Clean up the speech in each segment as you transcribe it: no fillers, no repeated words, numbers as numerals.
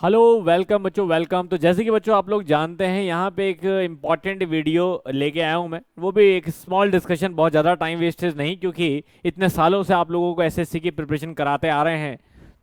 Hello welcome बच्चों welcome. तो जैसे कि बच्चों आप लोग जानते हैं यहाँ पे एक इम्पॉर्टेंट वीडियो लेके आया हूँ मैं, वो भी एक स्मॉल डिस्कशन, बहुत ज़्यादा टाइम वेस्टेज नहीं, क्योंकि इतने सालों से आप लोगों को एसएससी की प्रिपरेशन कराते आ रहे हैं।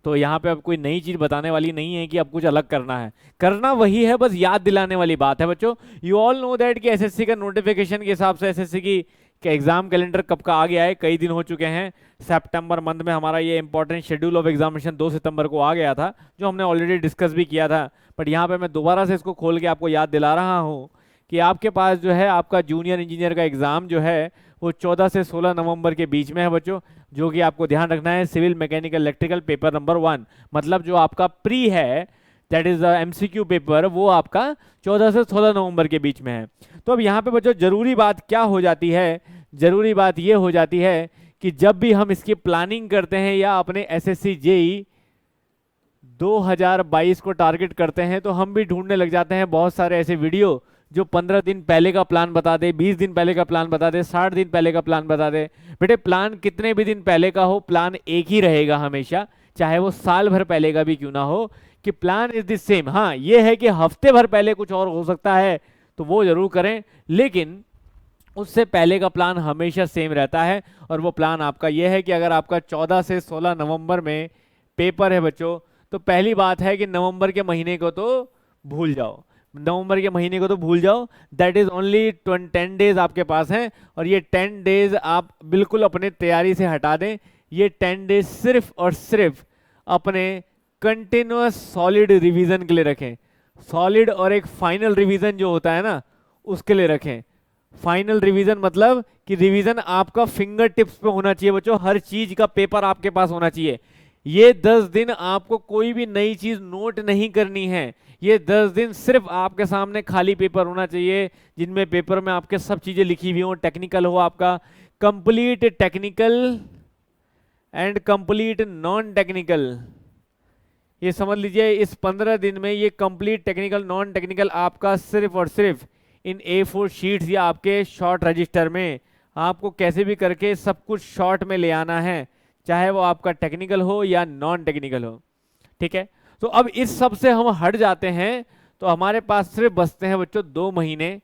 तो यहाँ पे अब कोई नई चीज़ बताने वाली नहीं है कि अब कुछ अलग करना है। करना वही है, बस याद दिलाने वाली बात है बच्चों। यू ऑल नो दैट कि एसएससी का नोटिफिकेशन के हिसाब से एसएससी की एग्जाम कैलेंडर कब का आ गया है, कई दिन हो चुके हैं। सितंबर मंथ में हमारा ये इंपॉर्टेंट शेड्यूल ऑफ एग्जामिनेशन 2 सितंबर को आ गया था, जो हमने ऑलरेडी डिस्कस भी किया था। बट यहाँ पे मैं दोबारा से इसको खोल के आपको याद दिला रहा हूँ कि आपके पास जो है आपका जूनियर इंजीनियर का एग्ज़ाम जो है वो 14 से 16 नवंबर के बीच में है बच्चों। जो कि आपको ध्यान रखना है, civil mechanical electrical paper number 1, मतलब जो आपका प्री है, that is the MCQ paper, वो आपका 14 से 16 नवंबर के बीच में है। तो अब यहाँ पे बच्चों जरूरी बात क्या हो जाती है, जरूरी बात ये हो जाती है कि जब भी हम इसकी प्लानिंग करते हैं या अपने एसएससी जेई 2022 को टारगेट करते हैं, तो हम भी ढूंढने लग जाते हैं बहुत सारे ऐसे वीडियो जो 15 दिन पहले का प्लान बता दे, 20 दिन पहले का प्लान बता दे, 60 दिन पहले का प्लान बता दे। बेटे प्लान कितने भी दिन पहले का हो, प्लान एक ही रहेगा हमेशा, चाहे वो साल भर पहले का भी क्यों ना हो, कि प्लान इज द सेम। हाँ ये है कि हफ्ते भर पहले कुछ और हो सकता है, तो वो जरूर करें, लेकिन उससे पहले का प्लान हमेशा सेम रहता है। और वो प्लान आपका ये है कि अगर आपका 14 से 16 नवंबर में पेपर है बच्चों, तो पहली बात है कि नवंबर के महीने को तो भूल जाओ, नवंबर के महीने को तो भूल जाओ। दैट इज ओनली 10 डेज आपके पास हैं, और ये 10 डेज आप बिल्कुल अपने तैयारी से हटा दें। ये 10 डेज सिर्फ और सिर्फ अपने कंटिन्यूअस सॉलिड रिवीजन के लिए रखें। सॉलिड और एक फाइनल रिवीजन जो होता है ना, उसके लिए रखें। फाइनल रिवीजन मतलब कि रिवीजन आपका फिंगर टिप्स पे होना चाहिए बच्चों, हर चीज का पेपर आपके पास होना चाहिए। ये 10 दिन आपको कोई भी नई चीज नोट नहीं करनी है। ये 10 दिन सिर्फ आपके सामने खाली पेपर होना चाहिए, जिनमें पेपर में आपके सब चीजें लिखी हुई हो, टेक्निकल हो आपका, complete technical and complete non technical. ये समझ लीजिए इस 15 दिन में ये कंप्लीट टेक्निकल नॉन टेक्निकल आपका सिर्फ और सिर्फ इन A4 शीट्स या आपके शॉर्ट रजिस्टर में आपको कैसे भी करके सब कुछ शॉर्ट में ले आना है, चाहे वो आपका टेक्निकल हो या नॉन टेक्निकल हो। ठीक है, तो अब इस सब से हम हट जाते हैं, तो हमारे पास सिर्फ बचते हैं बच्चों 2 महीने,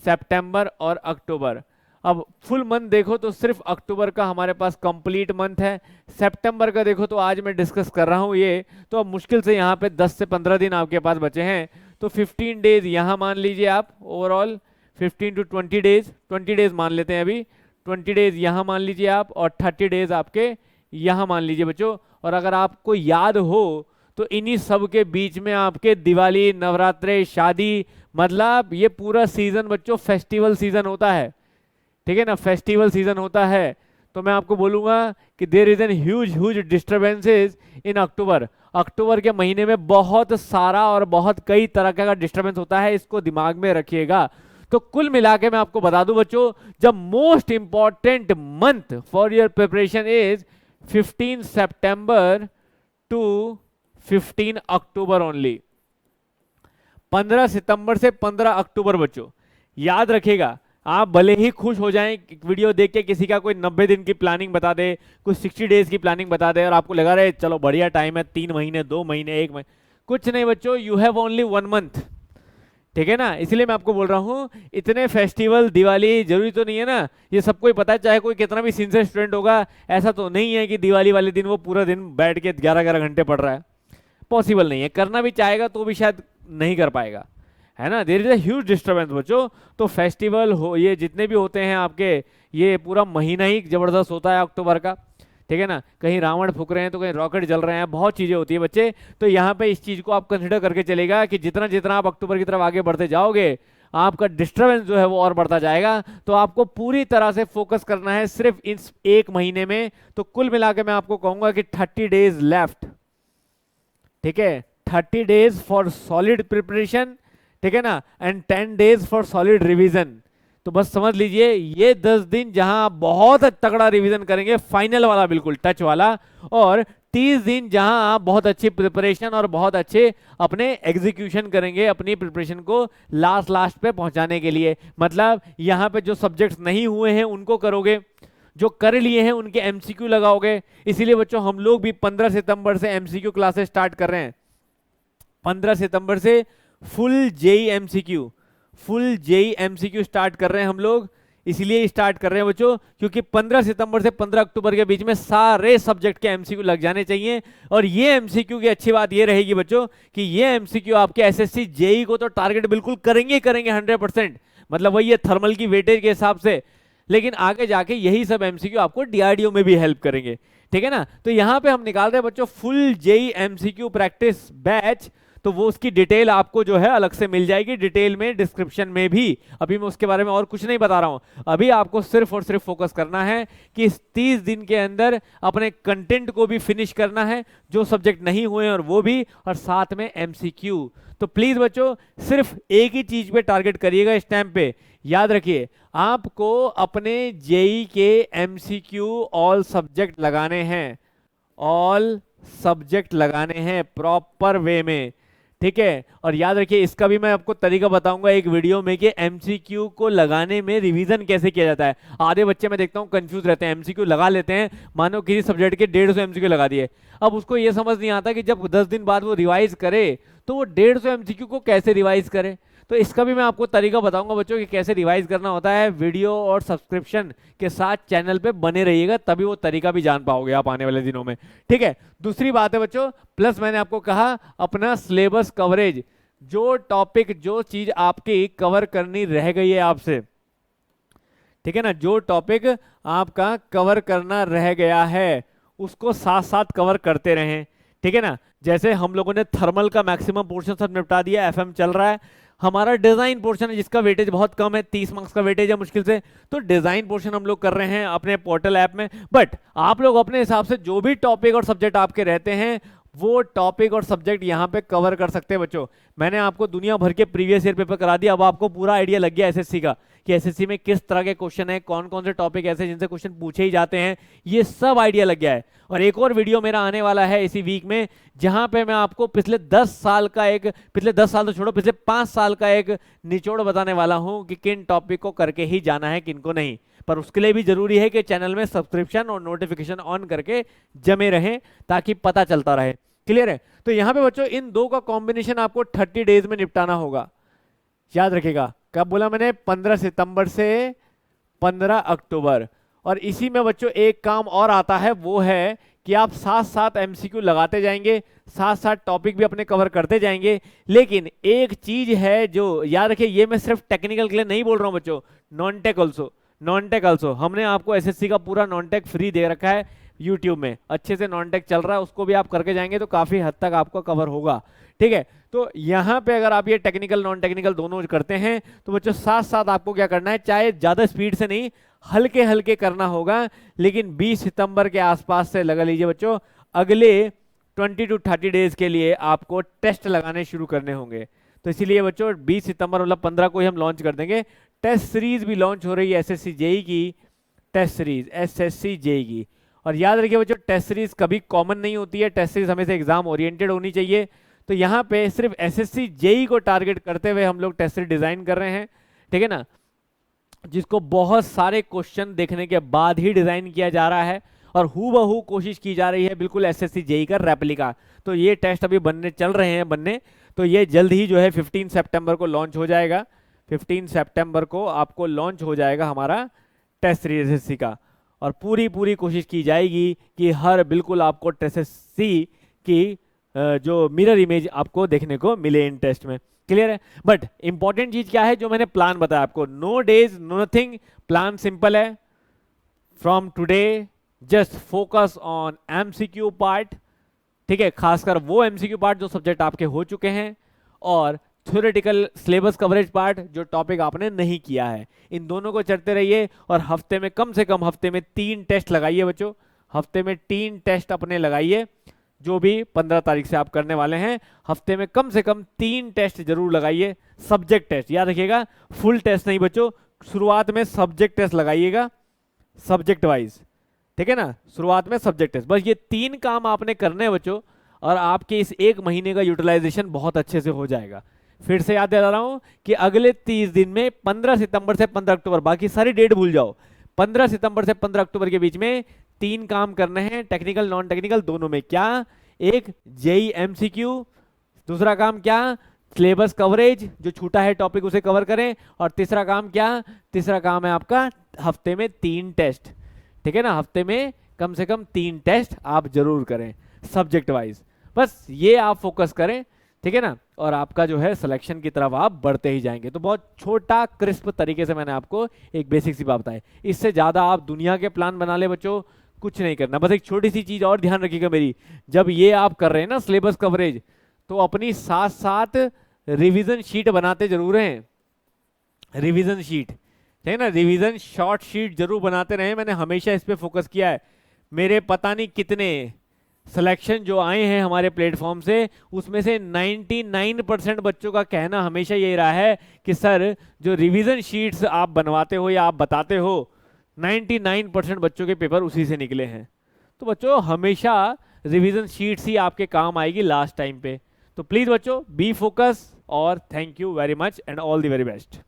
सितंबर और अक्टूबर। अब फुल मंथ देखो तो सिर्फ अक्टूबर का हमारे पास कंप्लीट मंथ है। सितंबर का देखो तो आज मैं डिस्कस कर रहा हूँ ये, तो अब मुश्किल से यहाँ पे 10 से 15 दिन आपके पास बचे हैं। तो 15 डेज यहाँ मान लीजिए आप, ओवरऑल 15 टू 20 डेज, 20 डेज मान लेते हैं अभी, 20 डेज यहाँ मान लीजिए आप, और 30 डेज आपके यहाँ मान लीजिए बच्चों। और अगर आपको याद हो तो इन्हीं सब के बीच में आपके दिवाली, नवरात्रे, शादी, मतलब ये पूरा सीजन बच्चों फेस्टिवल सीजन होता है। ठीक है ना, फेस्टिवल सीजन होता है। तो मैं आपको बोलूंगा कि there is an huge huge disturbances in October. अक्टूबर के महीने में बहुत सारा और बहुत कई तरह का डिस्टर्बेंस होता है, इसको दिमाग में रखिएगा। तो कुल मिला के मैं आपको बता दूं बच्चों, जब most important month for your preparation is 15 सितंबर टू 15 अक्टूबर ओनली। 15 सितंबर से 15 अक्टूबर बच्चों, याद रखिएगा। आप भले ही खुश हो जाएं वीडियो देख के, किसी का कोई 90 दिन की प्लानिंग बता दे, कोई 60 डेज की प्लानिंग बता दे, और आपको लगा रहे चलो बढ़िया टाइम है, 3 महीने, 2 महीने, 1 महीने, कुछ नहीं बच्चों, यू हैव ओनली 1 मंथ। ठीक है ना, इसलिए मैं आपको बोल रहा हूँ, इतने फेस्टिवल, दिवाली जरूरी तो नहीं है ना, ये सबको ही पता है, चाहे कोई कितना भी सिंसियर स्टूडेंट होगा, ऐसा तो नहीं है कि दिवाली वाले दिन वो पूरा दिन बैठ के 11-11 घंटे पढ़ रहा है। पॉसिबल नहीं है, करना भी चाहेगा तो भी शायद नहीं कर पाएगा, है ना। There is a huge disturbance बच्चों। तो फेस्टिवल हो, ये जितने भी होते हैं आपके, ये पूरा महीना ही जबरदस्त होता है अक्टूबर का। ठीक है ना, कहीं रावण फूक रहे हैं तो कहीं रॉकेट जल रहे हैं, बहुत चीजें होती है बच्चे। तो यहाँ पे इस चीज को आप कंसिडर करके चलेगा कि जितना जितना आप अक्टूबर की तरफ आगे बढ़ते जाओगे, आपका डिस्टर्बेंस जो है वो और बढ़ता जाएगा। तो आपको पूरी तरह से फोकस करना है सिर्फ इस 1 महीने में। तो कुल मिला के मैं आपको कहूंगा कि 30 डेज लेफ्ट। ठीक है, 30 डेज फॉर सॉलिड प्रिपरेशन, ठीक है ना, and 10 days for solid revision. तो बस समझ लीजिए ये 10 दिन जहां आप बहुत तगड़ा रिवीजन करेंगे, फाइनल वाला, बिल्कुल टच वाला, और 30 दिन जहां आप बहुत अच्छी प्रिपरेशन और बहुत अच्छे अपने एग्जीक्यूशन करेंगे अपनी प्रिपरेशन को लास्ट पे पहुंचाने के लिए। मतलब यहाँ पे जो सब्जेक्ट्स नहीं हुए हैं उनको करोगे, जो कर लिए हैं उनके एमसीक्यू लगाओगे। इसीलिए बच्चों हम लोग भी 15 सितंबर से एमसीक्यू क्लासेस स्टार्ट कर रहे हैं। 15 सितंबर से full JE MCQ, full JE MCQ start कर रहे हैं हम लोग। इसलिए स्टार्ट कर रहे हैं बच्चों क्योंकि 15 सितंबर से 15 अक्टूबर के बीच में सारे सब्जेक्ट के एमसीक्यू लग जाने चाहिए। और ये एमसीक्यू की अच्छी बात ये रहेगी बच्चों कि ये एमसीक्यू आपके एसएससी जेई को तो टारगेट बिल्कुल करेंगे करेंगे 100%, मतलब वही है थर्मल की वेटेज के हिसाब से, लेकिन आगे जाके यही सब एमसीक्यू आपको डीआरडीओ में भी हेल्प करेंगे, ठीक है ना। तो यहां पे हम निकाल रहे हैं बच्चों full JE MCQ practice batch, तो वो उसकी डिटेल आपको जो है अलग से मिल जाएगी डिटेल में डिस्क्रिप्शन में भी। अभी मैं उसके बारे में और कुछ नहीं बता रहा हूं, अभी आपको सिर्फ और सिर्फ फोकस करना है कि इस 30 दिन के अंदर अपने कंटेंट को भी फिनिश करना है, जो सब्जेक्ट नहीं हुए और वो भी, और साथ में एमसीक्यू। तो प्लीज बच्चों सिर्फ एक ही चीज पे टारगेट करिएगा इस टाइम पे, याद रखिए आपको अपने जेई के एमसीक्यू ऑल सब्जेक्ट लगाने हैं, ऑल सब्जेक्ट लगाने हैं प्रॉपर वे में, ठीक है। और याद रखिए इसका भी मैं आपको तरीका बताऊंगा एक वीडियो में कि एमसीक्यू को लगाने में रिवीजन कैसे किया जाता है। आधे बच्चे मैं देखता हूं कंफ्यूज रहते हैं, एमसीक्यू लगा लेते हैं, मानो किसी सब्जेक्ट के 150 एमसीक्यू लगा दिए, अब उसको ये समझ नहीं आता कि जब 10 दिन बाद वो रिवाइज करे तो वो 150 एमसीक्यू को कैसे रिवाइज करे। तो इसका भी मैं आपको तरीका बताऊंगा बच्चों कि कैसे रिवाइज करना होता है। वीडियो और सब्सक्रिप्शन के साथ चैनल पे बने रहिएगा, तभी वो तरीका भी जान पाओगे आप आने वाले दिनों में, ठीक है। दूसरी बात है बच्चों, प्लस मैंने आपको कहा अपना सिलेबस कवरेज, जो टॉपिक जो चीज आपकी कवर करनी रह गई है आपसे, ठीक है ना, जो टॉपिक आपका कवर करना रह गया है उसको साथ साथ कवर करते रहें, ठीक है ना। जैसे हम लोगों ने थर्मल का मैक्सिमम पोर्शन सब निपटा दिया, एफएम चल रहा है, हमारा डिजाइन पोर्शन है जिसका वेटेज बहुत कम है, 30 मार्क्स का वेटेज है मुश्किल से, तो डिजाइन पोर्शन हम लोग कर रहे हैं अपने पोर्टल ऐप में। बट आप लोग अपने हिसाब से जो भी टॉपिक और सब्जेक्ट आपके रहते हैं वो टॉपिक और सब्जेक्ट यहाँ पे कवर कर सकते हैं बच्चों। मैंने आपको दुनिया भर के प्रीवियस ईयर पेपर करा दिया, अब आपको पूरा आइडिया लग गया एसएससी का कि एसएससी में किस तरह के क्वेश्चन है, कौन कौन से टॉपिक ऐसे जिनसे क्वेश्चन पूछे ही जाते हैं, ये सब आइडिया लग गया है। और एक और वीडियो मेरा आने वाला है इसी वीक में, जहां पे मैं आपको पिछले 10 साल का एक, पिछले 10 साल तो छोड़ो, पिछले 5 साल का एक निचोड़ बताने वाला हूं कि किन टॉपिक को करके ही जाना है किनको नहीं। पर उसके लिए भी जरूरी है कि चैनल में सब्सक्रिप्शन और नोटिफिकेशन ऑन करके जमे रहें ताकि पता चलता रहे, क्लियर है। तो यहां पे बच्चों इन दो का कॉम्बिनेशन आपको 30 डेज में निपटाना होगा, याद रखिएगा। कब बोला मैंने? 15 सितंबर से 15 अक्टूबर। और इसी में बच्चों एक काम और आता है, वो है कि आप साथ साथ एमसीक्यू लगाते जाएंगे, साथ साथ टॉपिक भी अपने कवर करते जाएंगे। लेकिन एक चीज है जो याद रखिए, ये मैं सिर्फ टेक्निकल के लिए नहीं बोल रहा हूं बच्चों, non tech also, non tech also. हमने आपको एसएससी का पूरा नॉन टेक फ्री दे रखा है यूट्यूब में, अच्छे से नॉन टेक चल रहा है, उसको भी आप करके जाएंगे तो काफी हद तक आपको कवर होगा, ठीक है। तो यहाँ पे अगर आप ये टेक्निकल नॉन टेक्निकल दोनों करते हैं तो बच्चों साथ साथ आपको क्या करना है, चाहे ज्यादा स्पीड से नहीं, हल्के हल्के करना होगा। लेकिन 20 सितंबर के आसपास से लगा लीजिए बच्चों, अगले 20 to 30 डेज के लिए आपको टेस्ट लगाने शुरू करने होंगे। तो इसीलिए बच्चों 20 सितंबर मतलब 15 को ही हम लॉन्च कर देंगे। टेस्ट सीरीज भी लॉन्च हो रही है एसएससी जेई की, टेस्ट सीरीज एसएससी जेई की। और याद रखिए बच्चों टेस्ट सीरीज कभी कॉमन नहीं होती है, टेस्ट सीरीज हमेशा एग्जाम ओरिएंटेड होनी चाहिए। तो यहाँ पे सिर्फ एसएससी जेई को टारगेट करते हुए हम लोग टेस्ट सीरीज डिजाइन कर रहे हैं, ठीक है ना, जिसको बहुत सारे क्वेश्चन देखने के बाद ही डिजाइन किया जा रहा है और हूबहू कोशिश की जा रही है बिल्कुल एसएससी जेई का रेप्लिका। तो ये टेस्ट अभी बनने चल रहे हैं बनने, तो ये जल्द ही जो है 15 सितंबर को लॉन्च हो जाएगा, 15 सितंबर को आपको लॉन्च हो जाएगा हमारा टेस्ट सीरीज एसएससी का। और पूरी पूरी कोशिश की जाएगी कि हर बिल्कुल आपको टेस्ट एसएससी की जो मिरर इमेज आपको देखने को मिले इन टेस्ट में, क्लियर है। बट इंपॉर्टेंट चीज क्या है, जो मैंने प्लान बताया आपको, no days no nothing, plan simple है। From today just focus on MCQ part, ठीक है, खासकर वो एमसीक्यू पार्ट जो सब्जेक्ट आपके हो चुके हैं, और थ्योरेटिकल सिलेबस कवरेज पार्ट जो टॉपिक आपने नहीं किया है, इन दोनों को चढ़ते रहिए। और हफ्ते में कम से कम हफ्ते में 3 टेस्ट लगाइए बच्चों, हफ्ते में 3 टेस्ट अपने लगाइए, जो भी 15 तारीख से आप करने वाले हैं। हफ्ते में कम से कम 3 टेस्ट जरूर लगाइए, सब्जेक्ट टेस्ट, याद रखिएगा फुल टेस्ट नहीं बच्चों, शुरुआत में सब्जेक्ट टेस्ट लगाइएगा, सब्जेक्ट वाइज, ठीक है ना, शुरुआत में सब्जेक्ट टेस्ट। बस ये 3 काम आपने करने हैं बच्चों, और आपके इस 1 महीने का यूटिलाइजेशन बहुत अच्छे से हो जाएगा। फिर से याद दिला रहा हूं कि अगले 30 दिन में 15 सितंबर से 15 अक्टूबर, बाकी सारी डेट भूल जाओ, 15 सितंबर से 15 अक्टूबर के बीच में 3 काम करने हैं, टेक्निकल नॉन टेक्निकल दोनों में। क्या? एक जेई एमसीक्यू, दूसरा काम क्या, सिलेबस कवरेज, जो छूटा है टॉपिक उसे कवर करें। और तीसरा काम क्या, तीसरा काम है आपका हफ्ते में 3 टेस्ट, ठीक है ना, हफ्ते में कम से कम 3 टेस्ट आप जरूर करें सब्जेक्ट वाइज। बस ये आप फोकस करें, ठीक है ना, और आपका जो है सिलेक्शन की तरफ आप बढ़ते ही जाएंगे। तो बहुत छोटा क्रिस्प तरीके से मैंने आपको एक बेसिक सी बात बताई। इससे ज्यादा आप दुनिया के प्लान बना ले बच्चों, कुछ नहीं करना। बस एक छोटी सी चीज और ध्यान रखिएगा मेरी, जब ये आप कर रहे हैं ना सिलेबस कवरेज, तो अपनी साथ साथ रिवीजन शीट बनाते जरूर हैं। रिवीजन शीट, ठीक है ना, रिवीजन शॉर्ट शीट जरूर बनाते रहे। मैंने हमेशा इस पे फोकस किया है। मेरे पता नहीं कितने सिलेक्शन जो आए हैं हमारे प्लेटफॉर्म से, उसमें से 99% बच्चों का कहना हमेशा यही रहा है कि सर जो रिवीजन शीट्स आप बनवाते हो या आप बताते हो, 99% बच्चों के पेपर उसी से निकले हैं। तो बच्चों हमेशा रिवीजन शीट्स ही आपके काम आएगी लास्ट टाइम पे। तो प्लीज बच्चों बी फोकस, और thank you very much and all the very best.